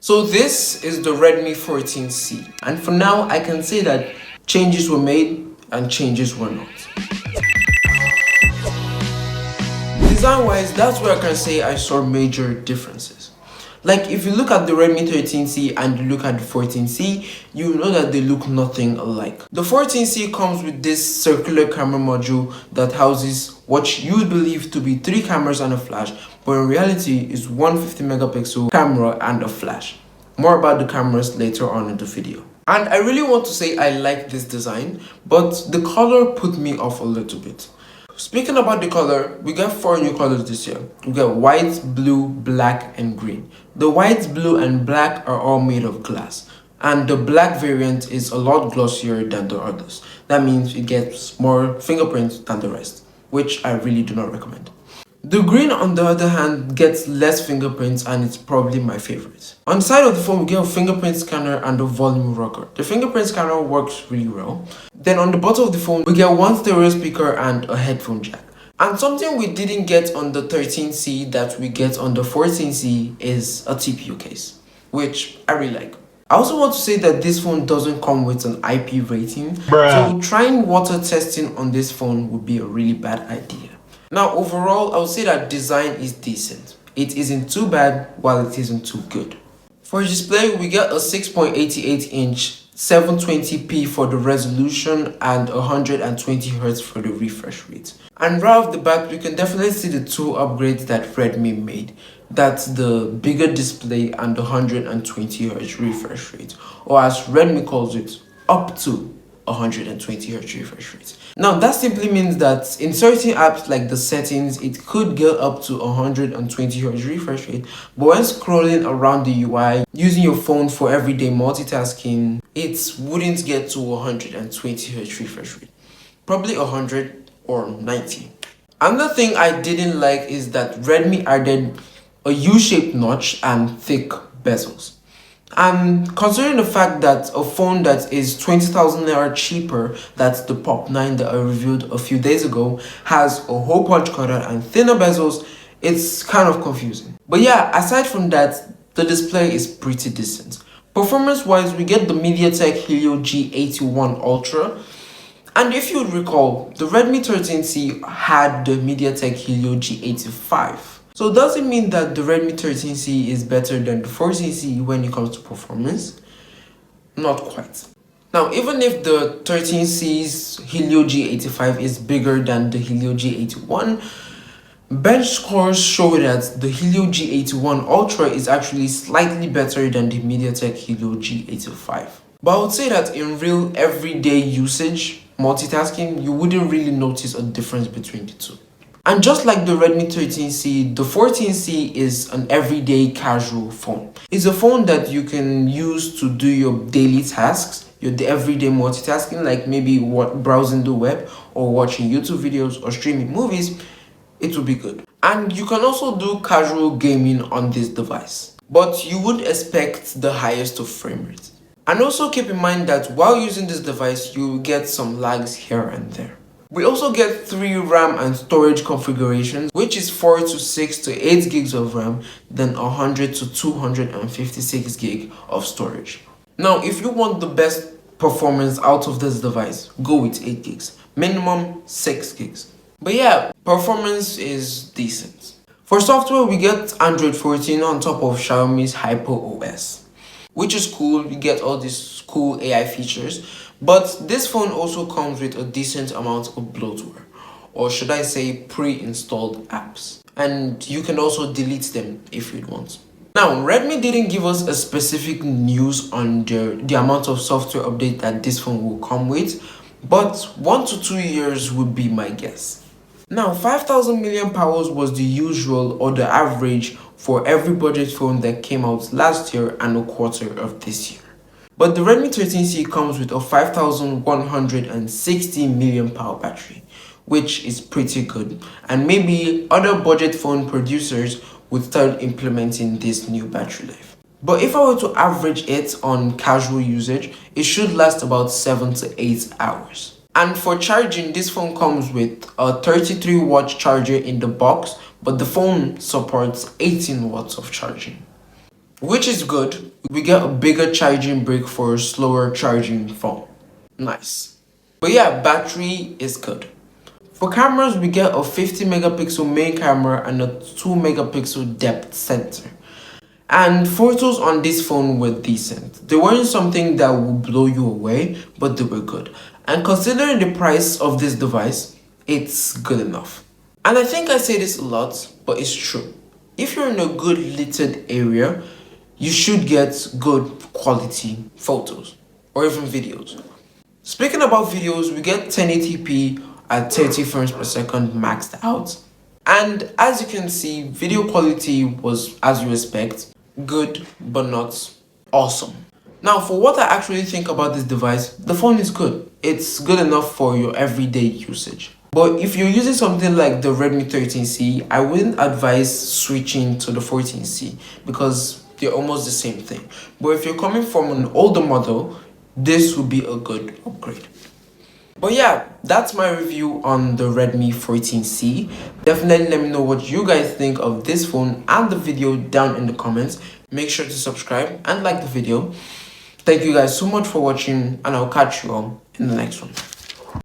So this is the Redmi 14C, and for now I can say that changes were made and changes were not. Design wise, that's where I can say I saw major differences. Like if you look at the Redmi 13C and you look at the 14C, you know that they look nothing alike. The 14C comes with this circular camera module that houses what you believe to be 3 cameras and a flash, but in reality is one 50 megapixel camera and a flash. More about the cameras later on in the video. And I really want to say I like this design, but the color put me off a little bit. Speaking about the color, we got 4 new colors this year. We got white, blue, black, and green. The white, blue, and black are all made of glass. And the black variant is a lot glossier than the others. That means it gets more fingerprints than the rest, which I really do not recommend. The green, on the other hand, gets less fingerprints and it's probably my favorite. On the side of the phone, we get a fingerprint scanner and a volume rocker. The fingerprint scanner works really well. Then on the bottom of the phone, we get one stereo speaker and a headphone jack. And something we didn't get on the 13C that we get on the 14C is a TPU case, which I really like. I also want to say that this phone doesn't come with an IP rating, so trying water testing on this phone would be a really bad idea. Now overall, I would say that design is decent. It isn't too bad while it isn't too good. For display, we get a 6.88 inch 720p for the resolution and 120Hz for the refresh rate. And right off the bat, we can definitely see the 2 upgrades that Redmi made. That's the bigger display and the 120Hz refresh rate, or as Redmi calls it, up to 120Hz refresh rate. Now that simply means that in certain apps like the settings, it could get up to 120Hz refresh rate, but when scrolling around the UI using your phone for everyday multitasking, it wouldn't get to 120Hz refresh rate, probably 100 or 90. Another thing I didn't like is that Redmi added a U-shaped notch and thick bezels. And considering the fact that a phone that is 20,000 naira cheaper, that's the Pop 9 that I reviewed a few days ago, has a hole punch cutter and thinner bezels, it's kind of confusing. But yeah, aside from that, the display is pretty decent. Performance wise, we get the MediaTek Helio G81 Ultra. And if you recall, the Redmi 13C had the MediaTek Helio G85. So does it mean that the Redmi 13C is better than the 14C when it comes to performance? Not quite. Now, even if the 13C's Helio G85 is bigger than the Helio G81, bench scores show that the Helio G81 Ultra is actually slightly better than the MediaTek Helio G85. But I would say that in real everyday usage, multitasking, you wouldn't really notice a difference between the two. And just like the Redmi 13C, the 14C is an everyday casual phone. It's a phone that you can use to do your daily tasks, your everyday multitasking, like maybe browsing the web or watching YouTube videos or streaming movies. It will be good. And you can also do casual gaming on this device, but you would expect the highest of frame rate. And also keep in mind that while using this device, you get some lags here and there. We also get 3 RAM and storage configurations, which is 4 to 6 to 8 gigs of RAM, then 100 to 256 gig of storage. Now, if you want the best performance out of this device, go with 8 gigs, minimum 6 gigs. But yeah, performance is decent. For software, we get Android 14 on top of Xiaomi's HyperOS, which is cool. You get all these cool AI features. But this phone also comes with a decent amount of bloatware, or should I say pre-installed apps. And you can also delete them if you'd want. Now, Redmi didn't give us a specific news on the amount of software update that this phone will come with, but 1 to 2 years would be my guess. Now, 5,000 mAh was the usual or the average for every budget phone that came out last year and a quarter of this year. But the Redmi 13C comes with a 5,160 mAh battery, which is pretty good. And maybe other budget phone producers would start implementing this new battery life. But if I were to average it on casual usage, it should last about 7 to 8 hours. And for charging, this phone comes with a 33-watt charger in the box, but the phone supports 18 watts of charging, which is good. We get a bigger charging brick for a slower charging phone. Nice. But yeah, battery is good. For cameras, we get a 50 megapixel main camera and a 2 megapixel depth sensor. And photos on this phone were decent. They weren't something that would blow you away, but they were good. And considering the price of this device, it's good enough. And I think I say this a lot, but it's true. If you're in a good littered area, you should get good quality photos or even videos. Speaking about videos, we get 1080p at 30 frames per second maxed out. And as you can see, video quality was, as you expect, good but not awesome. Now, for what I actually think about this device, the phone is good. It's good enough for your everyday usage. But if you're using something like the Redmi 14C, I wouldn't advise switching to the 14C because they're almost the same thing. But if you're coming from an older model, this would be a good upgrade. But yeah, that's my review on the Redmi 14C. Definitely let me know what you guys think of this phone and the video down in the comments. Make sure to subscribe and like the video. Thank you guys so much for watching, and I'll catch you all in the next one.